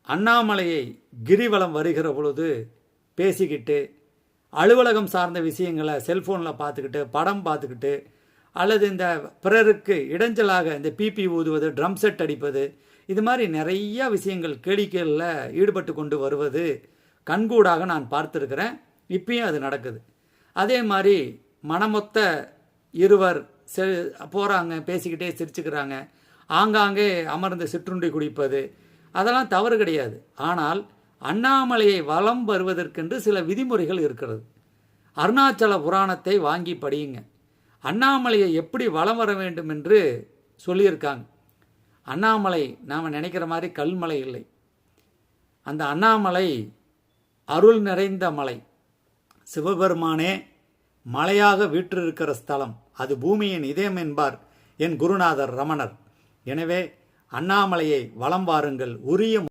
அண்ணாமலையை கிரிவலம் வருகிற பொழுது பேசிக்கிட்டு அலுவலகம் சார்ந்த விஷயங்களை செல்ஃபோனில் பார்த்துக்கிட்டு படம் பார்த்துக்கிட்டு அல்லது இந்த பிறருக்கு இடைஞ்சலாக இந்த பிபி ஊதுவது ட்ரம் செட் அடிப்பது இது மாதிரி நிறைய விஷயங்கள் கேளிக்கைகளில் ஈடுபட்டு கொண்டு வருவது கண்கூடாக நான் பார்த்துருக்கிறேன். இப்பயும் அது நடக்குது. அதே மாதிரி மனமொத்த இருவர் போகிறாங்க, பேசிக்கிட்டே சிரிச்சுக்கிறாங்க, ஆங்காங்கே அமர்ந்து சிற்றுண்டி குடிப்பது அதெல்லாம் தவறு கிடையாது. ஆனால் அண்ணாமலையை வலம் வருவதற்கென்று சில விதிமுறைகள் இருக்கிறது. அருணாச்சல புராணத்தை வாங்கி படியுங்க. அண்ணாமலையை எப்படி வலம் வர வேண்டும் என்று சொல்லியிருக்காங்க. அண்ணாமலை நாம் நினைக்கிற மாதிரி கல்மலை இல்லை. அந்த அண்ணாமலை அருள் நிறைந்த மலை. சிவபெருமானே மலையாக வீற்றிருக்கிற ஸ்தலம். அது பூமியின் இதயம் என்பார் என் குருநாதர் ரமணர். எனவே அண்ணாமலையை வலம் வாருங்கள். உரிய